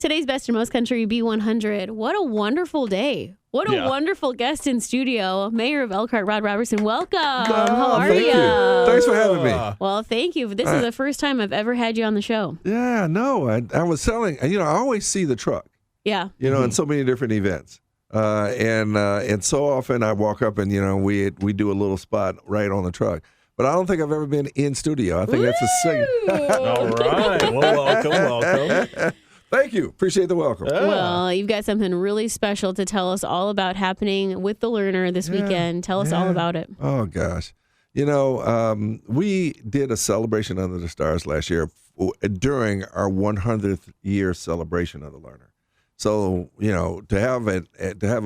today's Best and Most Country B100. What a wonderful day. What a wonderful guest in studio. Mayor of Elkhart, Rod Roberson. Welcome. How are you? Thanks for having me. Well, thank you. This is the first time I've ever had you on the show. Yeah, no, I was selling, I always see the truck. Yeah. In so many different events. And so often I walk up and, we do a little spot right on the truck. But I don't think I've ever been in studio. I think that's a signal. All right. Well, welcome. Thank you. Appreciate the welcome. Yeah. Well, you've got something really special to tell us all about happening with the Learner this weekend. Tell us all about it. Oh, gosh. We did a celebration under the stars last year during our 100th year celebration of the Learner. So, to have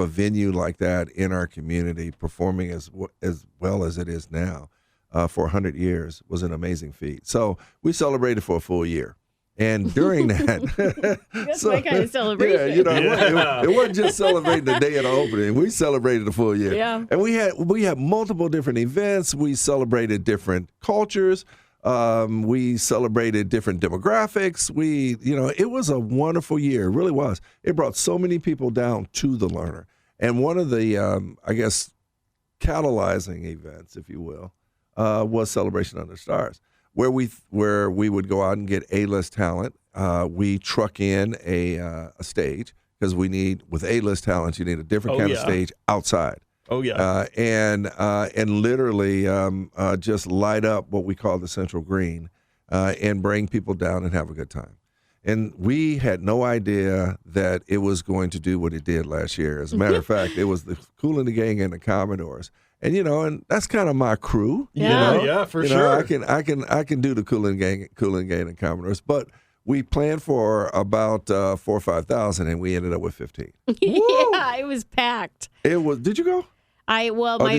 a venue like that in our community performing as well as it is now for 100 years was an amazing feat. So we celebrated for a full year. And during that, that's my kind of celebration. It wasn't just celebrating the day of the opening. We celebrated the full year. Yeah. And we had multiple different events. We celebrated different cultures. We celebrated different demographics. It was a wonderful year. It really was. It brought so many people down to the Learner. And one of the, catalyzing events, if you will, was Celebration Under the Stars, where we would go out and get A-list talent. We truck in a stage because with A-list talent, you need a different kind of stage outside. Oh, yeah. And literally just light up what we call the Central Green and bring people down and have a good time. And we had no idea that it was going to do what it did last year. As a matter of fact, it was the Kool and the Gang and the Commodores. And and that's kind of my crew. Yeah, for sure. I can do the Kool and Gang and Commodores, but we planned for about 4,000 or 5,000, and we ended up with 15. Yeah, it was packed. It was. Did you go? My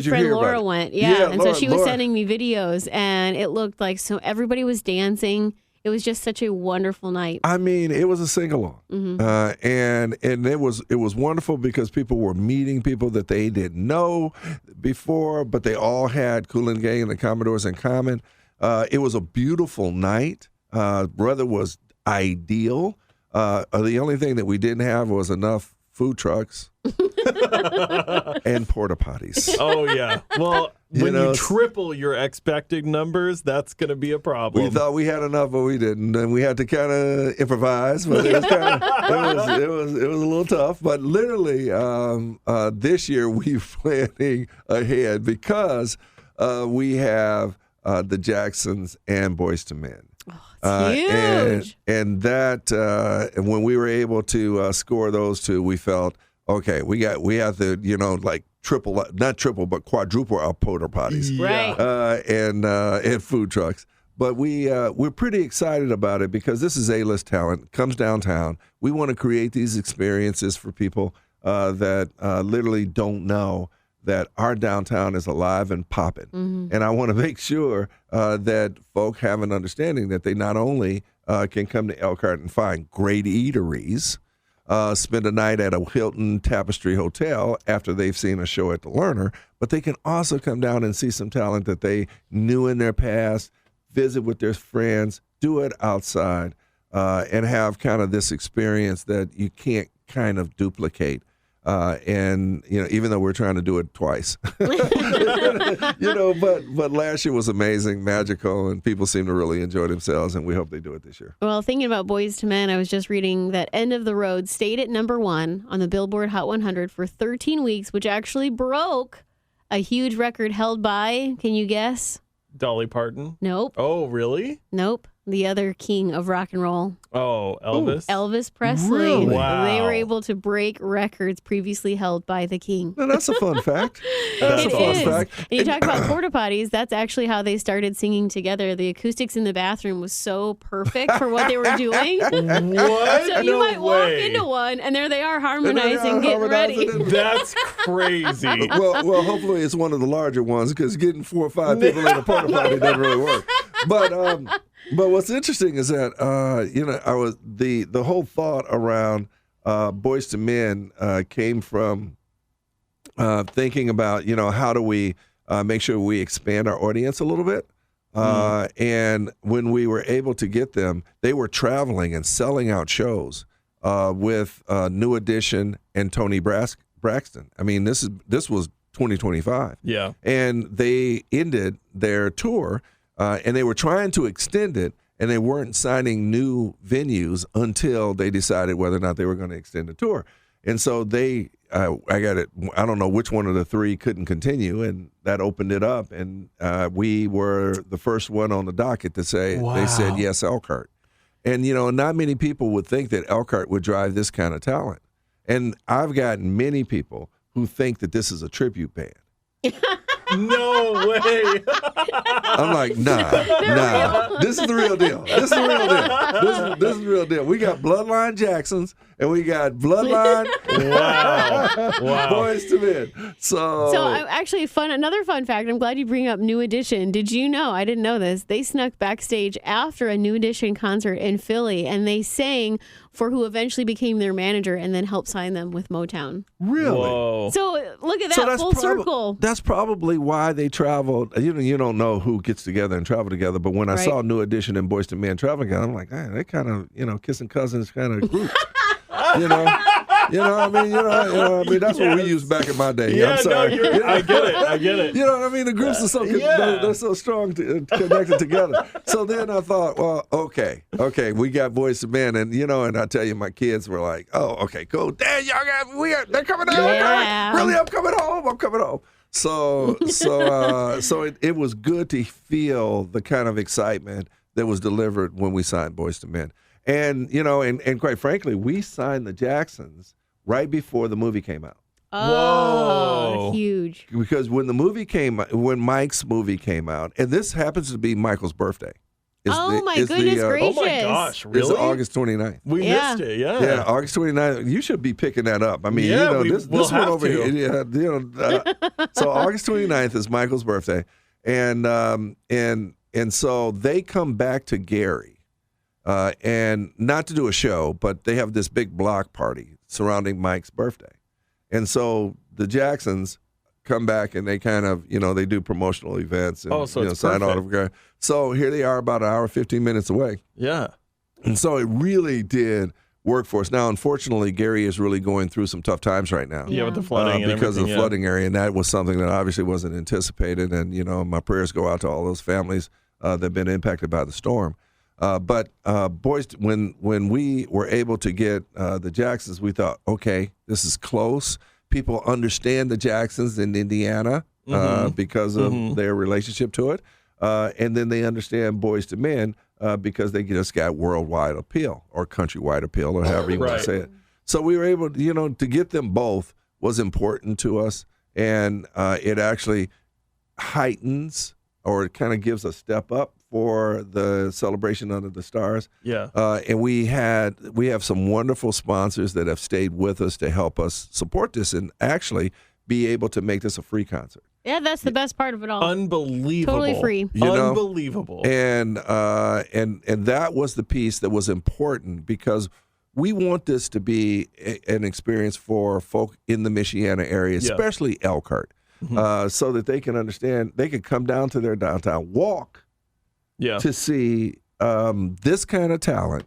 friend Laura went. Yeah, and so she was sending me videos, and it looked like everybody was dancing. It was just such a wonderful night. I mean, it was a sing-along. Mm-hmm. And it was wonderful because people were meeting people that they didn't know before, but they all had Kool and Gang and the Commodores in common. It was a beautiful night. Weather was ideal. The only thing that we didn't have was enough food trucks and porta potties. Oh, yeah. Well, when you triple your expected numbers, that's going to be a problem. We thought we had enough, but we didn't, and we had to kind of improvise. But it was a little tough. But literally, this year we're planning ahead because we have the Jacksons and Boys to Men. Oh, it's huge. And that when we were able to score those two, we felt okay. We have to not triple but quadruple our porta potties, right? And food trucks. But we're pretty excited about it because this is A-list talent comes downtown. We want to create these experiences for people that literally don't know that our downtown is alive and popping. Mm-hmm. And I want to make sure that folk have an understanding that they not only can come to Elkhart and find great eateries, spend a night at a Hilton Tapestry Hotel after they've seen a show at the Learner, but they can also come down and see some talent that they knew in their past, visit with their friends, do it outside, and have kind of this experience that you can't kind of duplicate. And even though we're trying to do it twice, but last year was amazing, magical, and people seem to really enjoy themselves, and we hope they do it this year. Well, thinking about Boys to Men, I was just reading that End of the Road stayed at #1 on the Billboard Hot 100 for 13 weeks, which actually broke a huge record held by, can you guess? Dolly Parton? Nope. Oh, really? Nope. The other king of rock and roll. Oh, Elvis? Ooh, Elvis Presley. Really? Wow. They were able to break records previously held by the king. Now, that's a fun fact. That's It a fun is. fact. And you talk about porta potties. That's actually how they started singing together. The acoustics in the bathroom was so perfect for what they were doing. What? So you might walk into one, and there they are harmonizing, getting ready. That's crazy. Well, hopefully it's one of the larger ones because getting 4 or 5 people in a porta potty doesn't really work. But what's interesting is that the whole thought around Boys to Men came from thinking about how do we make sure we expand our audience a little bit. And when we were able to get them, they were traveling and selling out shows with New Edition and Tony Braxton. I mean, this was 2025. Yeah. And they ended their tour, and they were trying to extend it, and they weren't signing new venues until they decided whether or not they were going to extend the tour. And so I got it. I don't know which one of the three couldn't continue, and that opened it up. And we were the first one on the docket to say, They said yes, Elkhart. And, not many people would think that Elkhart would drive this kind of talent. And I've gotten many people who think that this is a tribute band. No way. I'm like, nah. This is the real deal. This is the real deal. We got Bloodline Jacksons and we got Bloodline Boys to Men. So actually, another fun fact. I'm glad you bring up New Edition. Did you know? I didn't know this. They snuck backstage after a New Edition concert in Philly, and they sang for who eventually became their manager and then helped sign them with Motown. Really? Whoa. So look at that, full circle. That's probably why they traveled. You don't know who gets together and travel together, but when I saw New Edition and Boyz II Men traveling together, I'm like, they kind of, kissing cousins kind of group. I mean, that's what we used back in my day. Yeah, I'm sorry. No, I get it. You know what I mean? The groups are so they're so strong connected together. So then I thought, well, okay, we got Boyz II Men, and and I tell you, my kids were like, oh, okay, cool. Dad, they're coming down. Yeah. Really, I'm coming home. So it was good to feel the kind of excitement that was delivered when we signed Boyz II Men. And, and quite frankly, we signed the Jacksons right before the movie came out. Oh, whoa. Huge. Because when Mike's movie came out, and this happens to be Michael's birthday. My goodness gracious. Oh, my gosh, really? It's August 29th. We missed it, yeah. Yeah, August 29th. You should be picking that up. I mean, this one over here. Yeah, so August 29th is Michael's birthday. And so they come back to Gary. And not to do a show, but they have this big block party surrounding Mike's birthday. And so the Jacksons come back and they kind of, they do promotional events and sign autographs. So here they are about an hour, 15 minutes away. Yeah. And so it really did work for us. Now, unfortunately, Gary is really going through some tough times right now. Yeah, with the flooding and because of the everything, flooding area. And that was something that obviously wasn't anticipated. And, my prayers go out to all those families that have been impacted by the storm. But when we were able to get the Jacksons, we thought, okay, this is close. People understand the Jacksons in Indiana because of their relationship to it. And then they understand Boyz II Men because they just got worldwide appeal or countrywide appeal or however you want to say it. So we were able to, to get them both was important to us. And it actually heightens or it kind of gives a step up for the celebration under the stars. Yeah. And we have some wonderful sponsors that have stayed with us to help us support this and actually be able to make this a free concert. Yeah, that's the best part of it all. Unbelievable. Totally free. Unbelievable. And that was the piece that was important because we want this to be an experience for folk in the Michiana area, especially Elkhart, so that they can understand, they can come down to their downtown, walk to see this kind of talent,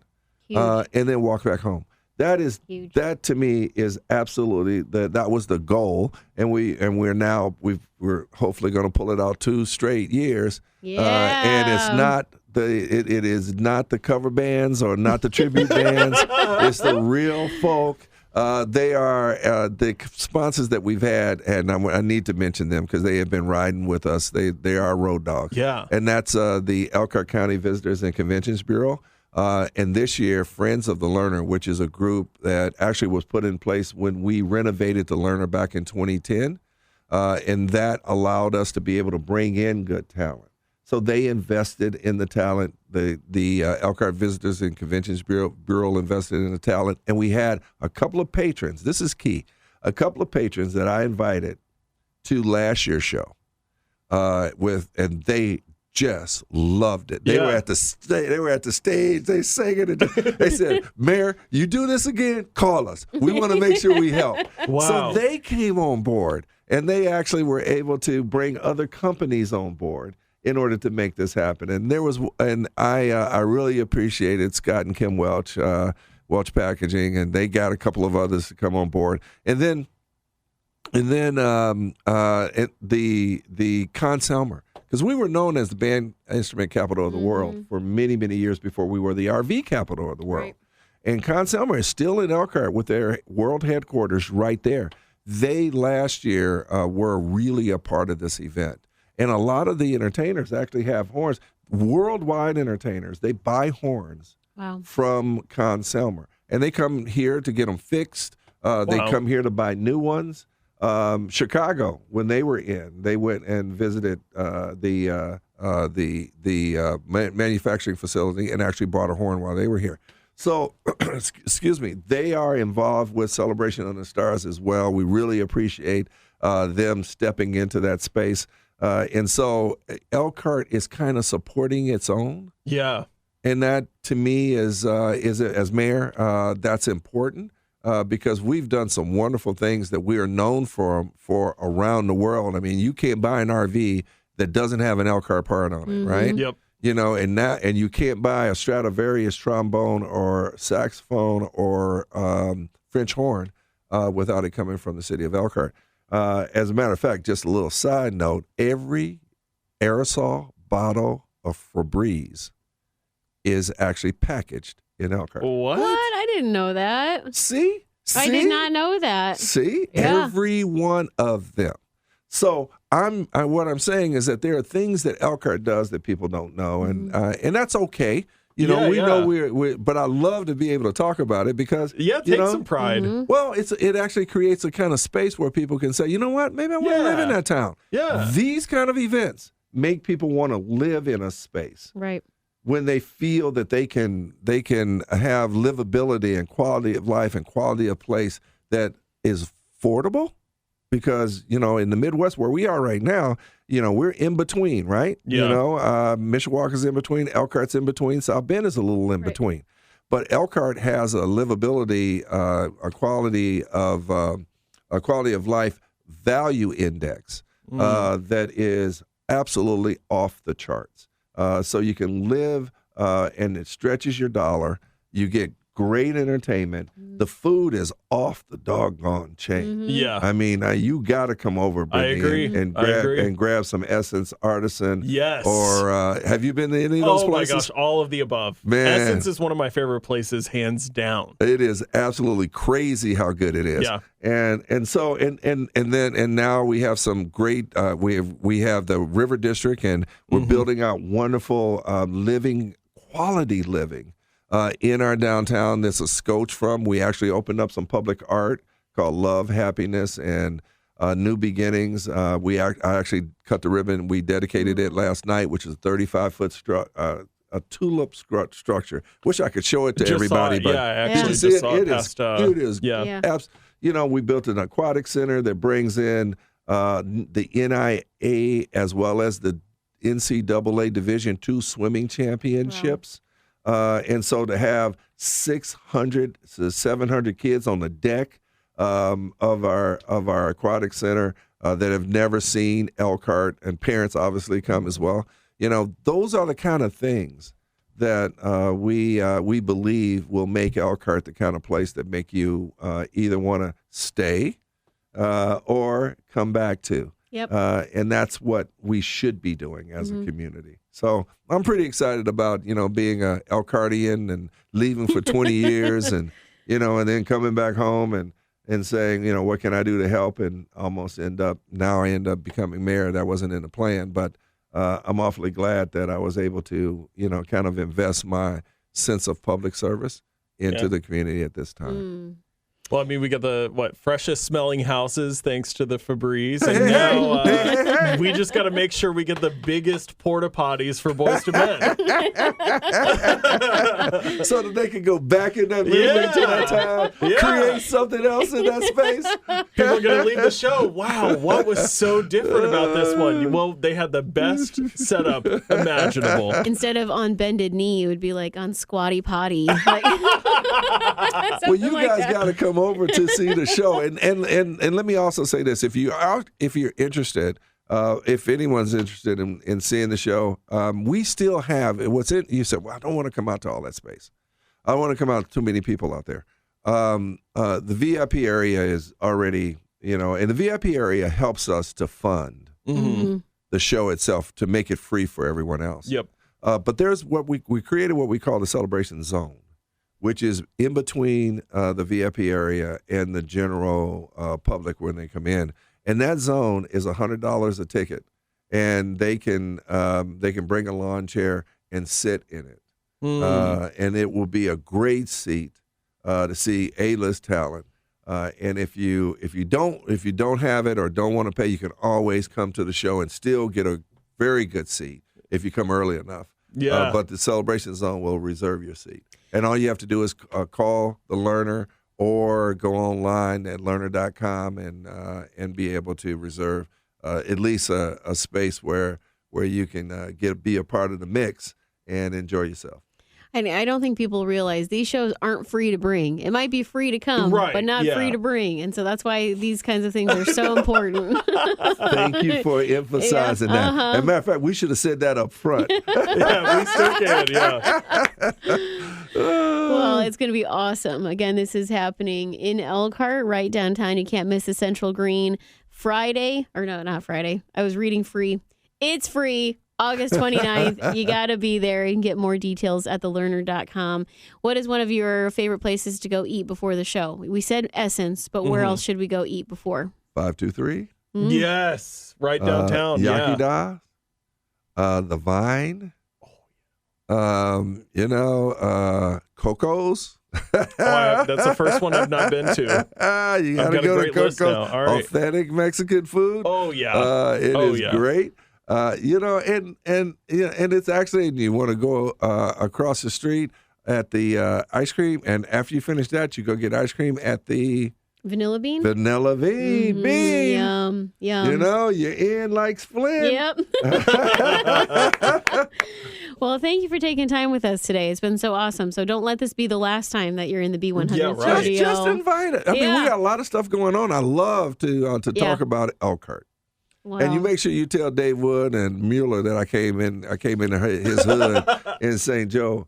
and then walk back home. That is huge. That to me is absolutely that was the goal, and we're hopefully going to pull it out 2 straight years. And it's not it is not the cover bands or not the tribute bands. It's the real folk. They are the sponsors that we've had, and I need to mention them because they have been riding with us. They are road dogs. Yeah. And that's the Elkhart County Visitors and Conventions Bureau. And this year, Friends of the Learner, which is a group that actually was put in place when we renovated the Learner back in 2010. And that allowed us to be able to bring in good talent. So they invested in the talent. The Elkhart Visitors and Conventions Bureau invested in the talent. And we had a couple of patrons. This is key. A couple of patrons that I invited to last year's show and they just loved it. They were at the stage. They sang it. They said, "Mayor, you do this again? Call us. We want to make sure we help." Wow. So they came on board, and they actually were able to bring other companies on board in order to make this happen. And I really appreciated Scott and Kim Welch Welch Packaging, and they got a couple of others to come on board. And then the Conn-Selmer, because we were known as the band instrument capital of the world for many, many years before we were the RV capital of the world. Right. And Conn-Selmer is still in Elkhart with their world headquarters right there. They last year were really a part of this event. And a lot of the entertainers actually have horns. Worldwide entertainers, they buy horns from Conn-Selmer. And they come here to get them fixed. They come here to buy new ones. Chicago, when they were in, they went and visited the manufacturing facility and actually bought a horn while they were here. So, excuse me, they are involved with Celebration of the Stars as well. We really appreciate them stepping into that space. And so Elkhart is kind of supporting its own. Yeah. And that, to me, is as mayor, that's important because we've done some wonderful things that we are known for around the world. I mean, you can't buy an RV that doesn't have an Elkhart part on it, right? Yep. You know, and you can't buy a Stradivarius trombone or saxophone or French horn without it coming from the city of Elkhart. As a matter of fact, just a little side note, every aerosol bottle of Febreze is actually packaged in Elkhart. What? I didn't know that. See? I did not know that. See? Yeah. Every one of them. So what I'm saying is that there are things that Elkhart does that people don't know, and that's okay. You know, we know we're, but I love to be able to talk about it because take some pride. Well, it actually creates a kind of space where people can say, you know what, maybe I want to live in that town. Yeah, these kind of events make people want to live in a space, right? When they feel that they can have livability and quality of life and quality of place that is affordable. Because, you know, in the Midwest where we are right now, you know, we're in between, right? Yeah. You know, Mishawaka's in between, Elkhart's in between, South Bend is a little in between. But Elkhart has a livability, a quality of life value index that is absolutely off the charts. So you can live and it stretches your dollar. You get great entertainment. The food is off the doggone chain. Yeah. I mean, you got to come over, Brittany, I agree. and grab some Essence Artisan. Yes. Or have you been to any of those places? Oh, my gosh, all of the above. Man. Essence is one of my favorite places, hands down. It is absolutely crazy how good it is. Yeah. And now we have some great, we have the River District, and we're building out wonderful quality living. In our downtown, there's a scotch from. We actually opened up some public art called Love, Happiness, and New Beginnings. I actually cut the ribbon. We dedicated it last night, which is a 35-foot a tulip structure. Wish I could show it to everybody. But I actually did you just see saw it? it past. You know, we built an aquatic center that brings in the NIA as well as the NCAA Division II swimming championships. Wow. And so to have 600 to 700 kids on the deck of our aquatic center that have never seen Elkhart, and parents obviously come as well. You know, those are the kind of things that we believe will make Elkhart the kind of place that make you either want to stay or come back to. Yep. And that's what we should be doing as a community. So I'm pretty excited about, you know, being a Elkhartian and leaving for 20 years and, you know, and then coming back home and saying, you know, what can I do to help, and almost end up becoming mayor. That wasn't in the plan, but I'm awfully glad that I was able to, you know, kind of invest my sense of public service into the community at this time. Well, I mean, we got the freshest smelling houses thanks to the Febreze, and now we just got to make sure we get the biggest porta potties for boys to men, so that they can go back in that movement to that town, create something else in that space. People are gonna leave the show. Wow, what was so different about this one? Well, they had the best setup imaginable. Instead of on bended knee, it would be like on squatty potty. Well, you guys got to come over to see the show, and let me also say this: if you're interested, if anyone's interested in seeing the show, we still have what's it. You said, well, I don't want to come out to all that space. I don't want to come out too many people out there. The VIP area is already, and the VIP area helps us to fund the show itself to make it free for everyone else. Yep. But there's what we created what we call the celebration zone, which is in between the VIP area and the general public when they come in. And that zone is $100 a ticket, and they can bring a lawn chair and sit in it, and it will be a great seat to see A-list talent. And if you don't have it or don't want to pay, you can always come to the show and still get a very good seat if you come early enough. Yeah. But the celebration zone will reserve your seat, and all you have to do is call the learner or go online at learner.com and be able to reserve at least a space where you can be a part of the mix and enjoy yourself. And I don't think people realize these shows aren't free to bring. It might be free to come, but not free to bring. And so that's why these kinds of things are so important. Thank you for emphasizing that. As a matter of fact, we should have said that up front. Yeah, we still can, Well, it's going to be awesome. Again, this is happening in Elkhart, right downtown. You can't miss the Central Green Friday. Or no, not Friday. I was reading free. It's free. August 29th. You got to be there and get more details at thelearner.com. What is one of your favorite places to go eat before the show? We said Essence, but where else should we go eat before? 523. Yes, right downtown. Yakida, the Vine, Coco's. That's the first one I've not been to. You got to go to Coco's. All right. Authentic Mexican food. Oh, yeah. It is great. And it's actually, you want to go across the street at the ice cream, and after you finish that, you go get ice cream at the Vanilla Bean? Vanilla Bean. Yum. You're in like Flint. Yep. Well, thank you for taking time with us today. It's been so awesome. So don't let this be the last time that you're in the B100 studio. Just invite it. I mean, we got a lot of stuff going on. I love to talk about Elkhart. Wow. And you make sure you tell Dave Wood and Mueller that I came in his hood in St. Joe.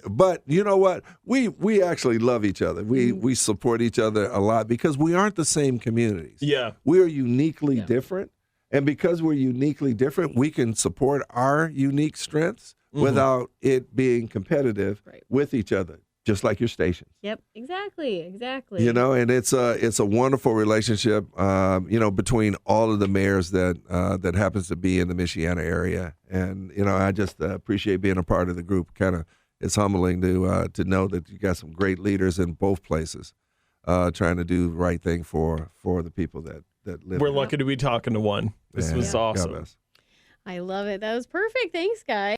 But you know what? We actually love each other. We support each other a lot because we aren't the same communities. Yeah. We are uniquely different. And because we're uniquely different, we can support our unique strengths without it being competitive with each other. Just like your stations. Yep, exactly. And it's a wonderful relationship, between all of the mayors that happens to be in the Michiana area, and I just appreciate being a part of the group. It's humbling to know that you got some great leaders in both places, trying to do the right thing for the people that live. We're lucky to be talking to one. This was awesome. I love it. That was perfect. Thanks, guys.